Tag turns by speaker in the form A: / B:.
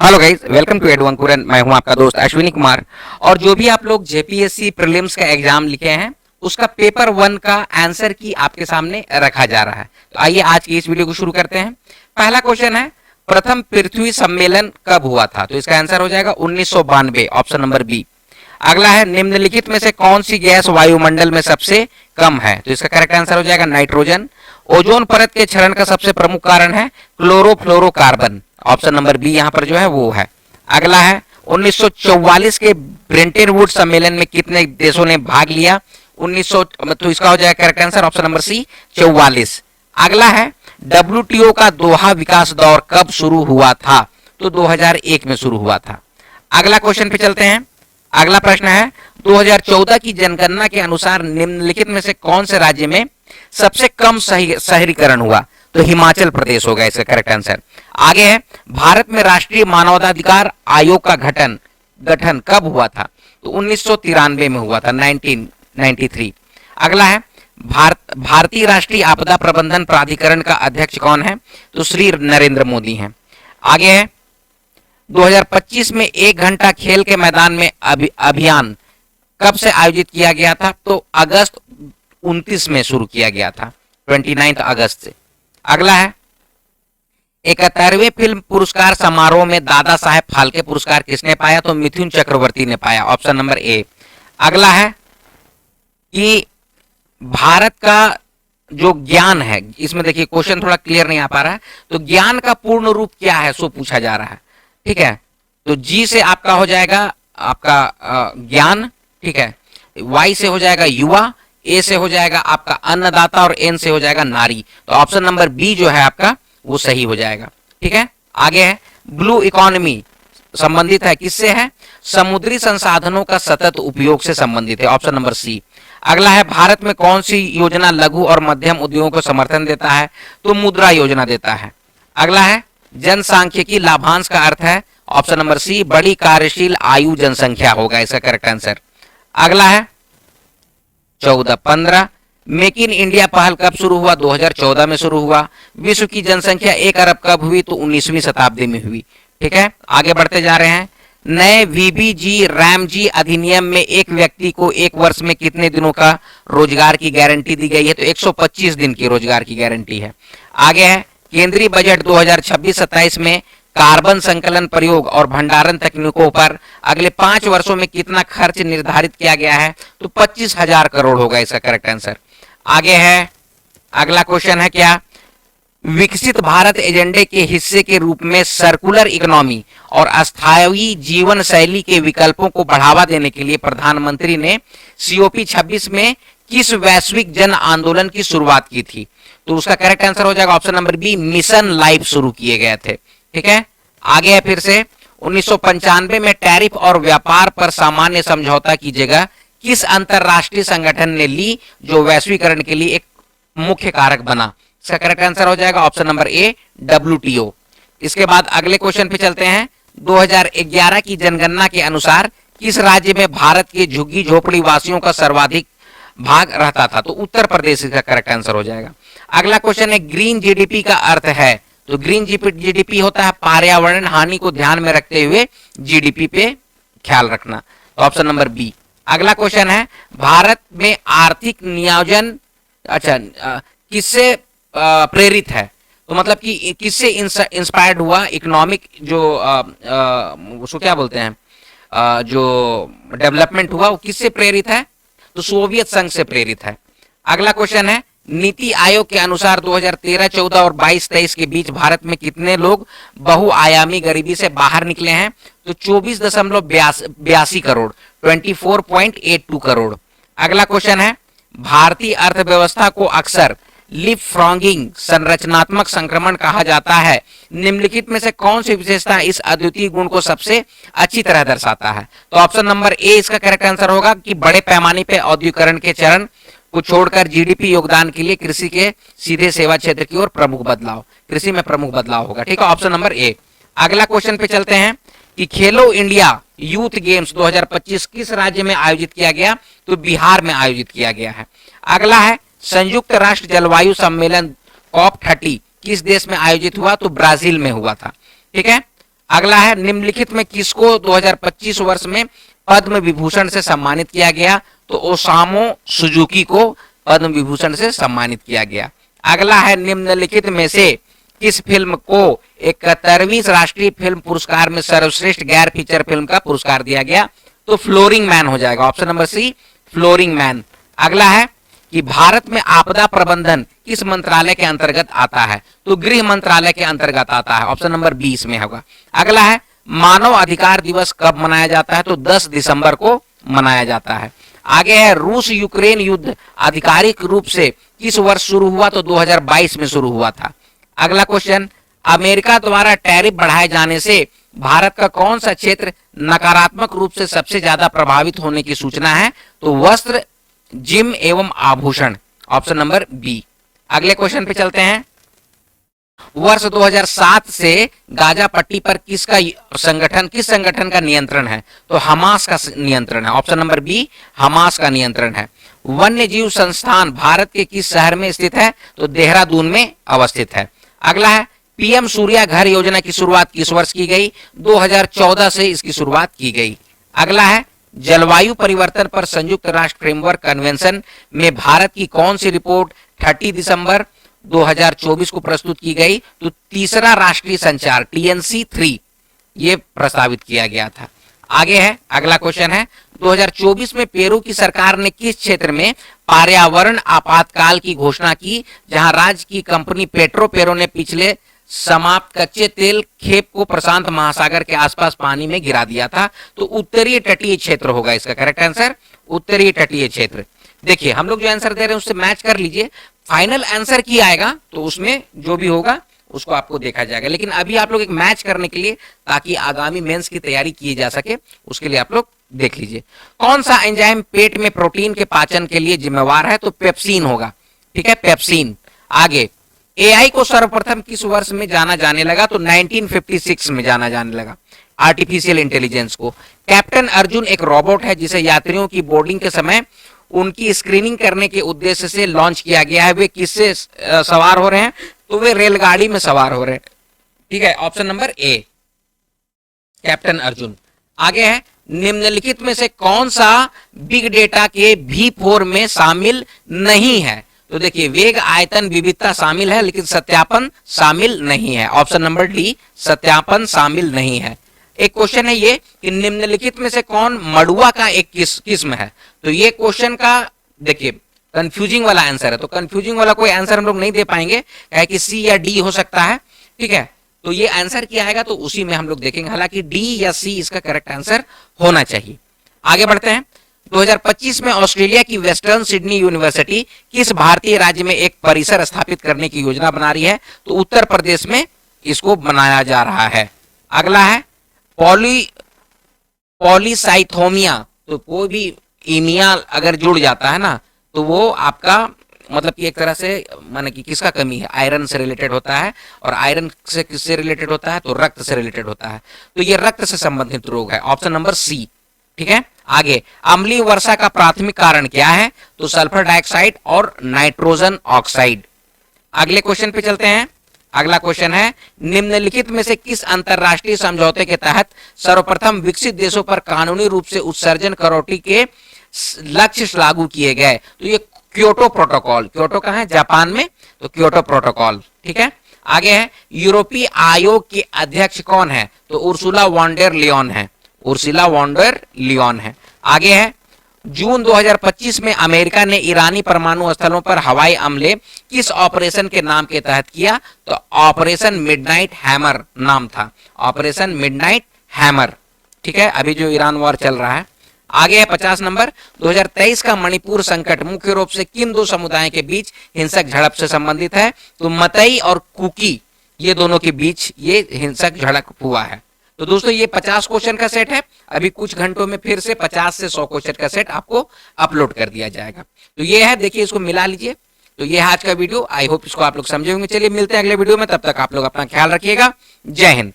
A: Hello guys, welcome to एडवंकुरन। मैं हूं आपका दोस्त अश्विनी कुमार। और जो भी आप लोग जेपीएससी प्रीलिम्स का एग्जाम लिखे हैं उसका पेपर 1 का आंसर की आपके सामने रखा जा रहा है। तो आइए आज की इस वीडियो को शुरू करते हैं। पहला क्वेश्चन है, प्रथम पृथ्वी सम्मेलन कब हुआ था? तो इसका आंसर हो जाएगा 1992, ऑप्शन नंबर बी। अगला है, निम्नलिखित में से कौन सी गैस वायुमंडल में सबसे कम है? तो इसका करेक्ट आंसर हो जाएगा नाइट्रोजन। ओजोन परत के क्षरण का सबसे प्रमुख कारण है क्लोरोफ्लोरोकार्बन, ऑप्शन नंबर बी यहां पर जो है वो है। अगला है, 1944 के ब्रेंटन वुड सम्मेलन में कितने देशों ने भाग लिया? 1900, तो इसका हो जाएगा correct answer option number C 44। अगला है, डब्ल्यूटीओ का दोहा विकास दौर कब शुरू हुआ था? तो 2001 में शुरू हुआ था। अगला क्वेश्चन पे चलते हैं। अगला प्रश्न है, 2014 की जनगणना के अनुसार निम्नलिखित में से कौन से राज्य में सबसे कम शहरीकरण हुआ? तो हिमाचल प्रदेश होगा इसका करेक्ट आंसर। आगे है, भारत में राष्ट्रीय मानवाधिकार आयोग का गठन कब हुआ था? तो 1993 में हुआ था, 1993। अगला है, भारतीय राष्ट्रीय आपदा प्रबंधन प्राधिकरण का अध्यक्ष कौन है? तो श्री नरेंद्र मोदी हैं। आगे है, 2025 में 1 घंटा खेल के मैदान में अभियान कब से आयोजित किया गया था? तो अगस्त 29 में शुरू किया गया था, 29 अगस्त से। अगला है, 71वें फिल्म पुरस्कार समारोह में दादा साहेब फाल्के पुरस्कार किसने पाया? तो मिथुन चक्रवर्ती ने पाया, ऑप्शन नंबर ए। अगला है कि भारत का जो ज्ञान है, इसमें देखिए क्वेश्चन थोड़ा क्लियर नहीं आ पा रहा है, तो ज्ञान का पूर्ण रूप क्या है सो पूछा जा रहा है। ठीक है, तो जी से आपका हो जाएगा आपका ज्ञान, ठीक है, वाई से हो जाएगा युवा, ए से हो जाएगा आपका अन्नदाता और एन से हो जाएगा नारी। तो ऑप्शन नंबर बी जो है आपका वो सही हो जाएगा। ठीक है, आगे है, ब्लू इकोनॉमी संबंधित है किससे? है समुद्री संसाधनों का सतत उपयोग से संबंधित है, ऑप्शन नंबर सी। अगला है, भारत में कौन सी योजना लघु और मध्यम उद्योगों को समर्थन देता है? तो मुद्रा योजना देता है। अगला है, जनसांख्यिकी लाभांश का अर्थ है, ऑप्शन नंबर सी बड़ी कार्यशील आयु जनसंख्या होगा इसका करेक्ट आंसर। अगला है 14-15, मेक इन इंडिया पहल कब शुरू हुआ? 2014 में शुरू हुआ। विश्व की जनसंख्या 1 अरब कब हुई? तो 19वीं शताब्दी में हुई। ठीक है, आगे बढ़ते जा रहे हैं। नए वीबीजी रैमजी अधिनियम में एक व्यक्ति को 1 वर्ष में कितने दिनों का रोजगार की गारंटी दी गई है? तो 125 दिन की रोजगार की गारंटी है। आगे है, केंद्रीय बजट 2026-27 में कार्बन संकलन प्रयोग और भंडारण तकनीकों पर अगले 5 वर्षों में कितना खर्च निर्धारित किया गया है? तो 25,000 करोड़ होगा इसका करेक्ट आंसर। आगे है, अगला क्वेश्चन है क्या, विकसित भारत एजेंडे के हिस्से के रूप में सर्कुलर इकोनॉमी और अस्थायी जीवन शैली के विकल्पों को बढ़ावा देने के लिए प्रधानमंत्री ने सीओपी 26 में किस वैश्विक जन आंदोलन की शुरुआत की थी? तो उसका करेक्ट आंसर हो जाएगा option number B, mission life शुरू किए गए थे। ठीक है, आगे है फिर से, 1995 में टैरिफ और व्यापार पर सामान्य समझौता की जगह किस अंतरराष्ट्रीय संगठन ने ली जो वैश्वीकरण के लिए एक मुख्य कारक बना? इसका करेक्ट आंसर हो जाएगा ऑप्शन नंबर ए, डब्ल्यूटीओ। इसके बाद अगले क्वेश्चन पे चलते हैं। 2011 की जनगणना के अनुसार किस राज्य में भारत के झुग्गी झोपड़ी वासियों का सर्वाधिक भाग रहता था? तो उत्तर प्रदेश इसका करेक्ट आंसर हो जाएगा। अगला क्वेश्चन है, ग्रीन जीडीपी का अर्थ है? तो ग्रीन जीडीपी होता है पर्यावरण हानि को ध्यान में रखते हुए जीडीपी पे ख्याल रखना, तो ऑप्शन नंबर बी। अगला क्वेश्चन है, भारत में आर्थिक नियोजन किससे प्रेरित है? तो मतलब कि किससे इंस्पायर्ड हुआ? इकोनॉमिक जो उसको क्या बोलते हैं, जो डेवलपमेंट हुआ वो किससे प्रेरित है? तो सोवियत संघ से प्रेरित है। अगला क्वेश्चन है, नीति आयोग के अनुसार 2013-14 और 22-23 के बीच भारत में कितने लोग बहुआयामी गरीबी से बाहर निकले हैं? तो 24.82 करोड़, 24.82 करोड़। अगला क्वेश्चन है, भारतीय अर्थव्यवस्था को अक्सर लीपफ्रॉगिंग संरचनात्मक संक्रमण कहा जाता है। निम्नलिखित में से कौन सी विशेषता इस अद्वितीय गुण को सबसे अच्छी तरह दर्शाता है? तो ऑप्शन नंबर ए इसका करेक्ट आंसर होगा कि बड़े पैमाने पर औद्योगिकरण के चरण को छोड़कर जीडीपी योगदान के लिए कृषि के सीधे सेवा क्षेत्र की ओर प्रमुख बदलाव, कृषि में प्रमुख बदलाव होगा। ठीक है, ऑप्शन नंबर ए। अगला क्वेश्चन पे चलते हैं कि खेलो इंडिया यूथ गेम्स 2025 किस राज्य में आयोजित किया गया? तो बिहार में आयोजित किया गया है। अगला है, संयुक्त राष्ट्र जलवायु सम्मेलन COP30 किस देश में आयोजित हुआ? तो ब्राजील में हुआ था। ठीक है, अगला है निम्नलिखित में किसको 2025 वर्ष में पद्म विभूषण से सम्मानित किया गया? तो ओसामो सुजुकी को पद्म विभूषण से सम्मानित किया गया। अगला है निम्नलिखित में से किस फिल्म को 71वीं राष्ट्रीय फिल्म पुरस्कार में सर्वश्रेष्ठ गैर फीचर फिल्म का पुरस्कार दिया गया? तो फ्लोरिंग मैन हो जाएगा, option number C flooring man. अगला है कि भारत में आपदा प्रबंधन किस मंत्रालय के अंतर्गत आता है? तो गृह मंत्रालय के अंतर्गत आता है, ऑप्शन नंबर 20 में होगा। अगला है मानव अधिकार दिवस कब मनाया जाता है? तो 10 दिसंबर को मनाया जाता है। आगे है रूस यूक्रेन युद्ध आधिकारिक रूप से किस वर्ष शुरू हुआ? तो 2022 में शुरू हुआ था। अगला क्वेश्चन, अमेरिका द्वारा टैरिफ बढ़ाए जाने से भारत का कौन सा क्षेत्र नकारात्मक रूप से सबसे ज्यादा प्रभावित होने की सूचना है? तो वस्त्र, जिम एवं आभूषण, ऑप्शन नंबर बी। अगले क्वेश्चन पे चलते हैं। वर्ष 2007 से गाजा पट्टी पर किस संगठन का नियंत्रण है? तो हमास का नियंत्रण है, ऑप्शन नंबर बी हमास का नियंत्रण है। वन्य जीव संस्थान भारत के किस शहर में स्थित है? तो देहरादून में अवस्थित है। अगला है पीएम सूर्या घर योजना की शुरुआत किस वर्ष की गई? 2014 से इसकी शुरुआत की गई। अगला है जलवायु परिवर्तन पर संयुक्त राष्ट्र फ्रेमवर्क कन्वेंशन में भारत की कौन सी रिपोर्ट 30 दिसंबर 2024 को प्रस्तुत की गई? तो तीसरा राष्ट्रीय संचार TNC 3 ये प्रस्तावित किया गया था। आगे है अगला क्वेश्चन है 2024 में पेरू की सरकार ने किस क्षेत्र में पर्यावरण आपातकाल की घोषणा की, जहां राज्य की कंपनी पेट्रोपेरो ने पिछले समाप्त कच्चे तेल खेप को प्रशांत महासागर के आसपास पानी में गिरा दिया था? तो उत्तरीय तटीय क्षेत्र होगा इसका करेक्ट आंसर, उत्तरीय तटीय क्षेत्र। देखिए हम लोग जो आंसर दे रहे हैं उससे मैच कर लीजिए, फाइनल आंसर की आएगा तो उसमें जो भी होगा उसको आपको देखा जाएगा, लेकिन अभी आप लोग एक मैच करने के लिए ताकि आगामी मेंस की तैयारी की जा सके उसके लिए आप लोग देख लीजिए। कौन सा एंजाइम पेट में प्रोटीन के पाचन के लिए जिम्मेवार है? तो पेप्सिन होगा, ठीक है पेप्सिन। आगे एआई को सर्वप्रथम किस वर्ष में जाना जाने लगा? तो 1956 में जाना जाने लगा आर्टिफिशियल इंटेलिजेंस को। कैप्टन अर्जुन एक रोबोट है जिसे यात्रियों की बोर्डिंग के समय उनकी स्क्रीनिंग करने के उद्देश्य से लॉन्च किया गया है। वे किससे सवार हो रहे हैं? तो वे रेलगाड़ी में सवार हो रहे हैं, ठीक है option number a captain Arjun. आगे है निम्नलिखित में से कौन सा बिग डेटा के V4 में शामिल नहीं है? तो देखिए वेग, आयतन, विविधता शामिल है लेकिन सत्यापन शामिल नहीं है, ऑप्शन नंबर डी सत्यापन शामिल नहीं है। एक क्वेश्चन है ये कि निम्नलिखित में से कौन मड़ुआ का एक किस्म है? तो ये क्वेश्चन का देखिए कंफ्यूजिंग वाला आंसर है, तो कंफ्यूजिंग वाला कोई आंसर हम लोग नहीं दे पाएंगे, क्या कि सी या डी हो सकता है, ठीक है। तो ये आंसर क्या आएगा तो उसी में हम लोग देखेंगे, हालांकि डी या सी इसका करेक्ट आंसर होना चाहिए। आगे बढ़ते हैं। 2025 में ऑस्ट्रेलिया की वेस्टर्न सिडनी यूनिवर्सिटी किस भारतीय राज्य में एक परिसर स्थापित करने की योजना बना रही है? तो उत्तर प्रदेश में इसको बनाया जा रहा है। अगला है पॉलीसाइथोमिया, तो कोई भी इमिया अगर जुड़ जाता है ना तो वो आपका मतलब कि एक तरह से माने कि किसका कमी है, आयरन से रिलेटेड होता है, और आयरन से किससे रिलेटेड होता है? तो रक्त से रिलेटेड होता है, तो ये रक्त से संबंधित रोग है, ऑप्शन नंबर सी, ठीक है। आगे अम्लीय वर्षा का प्राथमिक कारण क्या है? तो सल्फर डाइऑक्साइड और नाइट्रोजन ऑक्साइड। अगले क्वेश्चन पे चलते हैं। अगला क्वेश्चन है निम्नलिखित में से किस अंतरराष्ट्रीय समझौते के तहत सर्वप्रथम विकसित देशों पर कानूनी रूप से उत्सर्जन कटौती के लक्ष्य लागू किए गए? तो ये क्योटो प्रोटोकॉल, क्योटो कहाँ है? जापान में, तो क्योटो प्रोटोकॉल, ठीक है। आगे है यूरोपीय आयोग के अध्यक्ष कौन है? तो उर्सुला वॉन डेर लियोन है, उर्सुला वॉन डेर लियोन है। आगे है जून 2025 में अमेरिका ने ईरानी परमाणु स्थलों पर हवाई हमले किस ऑपरेशन के नाम के तहत किया? तो ऑपरेशन मिडनाइट हैमर नाम था, ऑपरेशन मिडनाइट हैमर, ठीक है, अभी जो ईरान वॉर चल रहा है। आगे है 50 नंबर। 2023 का मणिपुर संकट मुख्य रूप से किन दो समुदायों के बीच हिंसक झड़प से संबंधित है? तो मतई और कुकी, ये दोनों के बीच ये हिंसक झड़प हुआ है। तो दोस्तों ये 50 क्वेश्चन का सेट है, अभी कुछ घंटों में फिर से 50 से 100 क्वेश्चन का सेट आपको अपलोड कर दिया जाएगा। तो ये है, देखिए इसको मिला लीजिए। तो ये है आज का वीडियो, आई होप इसको आप लोग समझे होंगे। चलिए मिलते हैं अगले वीडियो में, तब तक आप लोग अपना ख्याल रखिएगा। जय हिंद।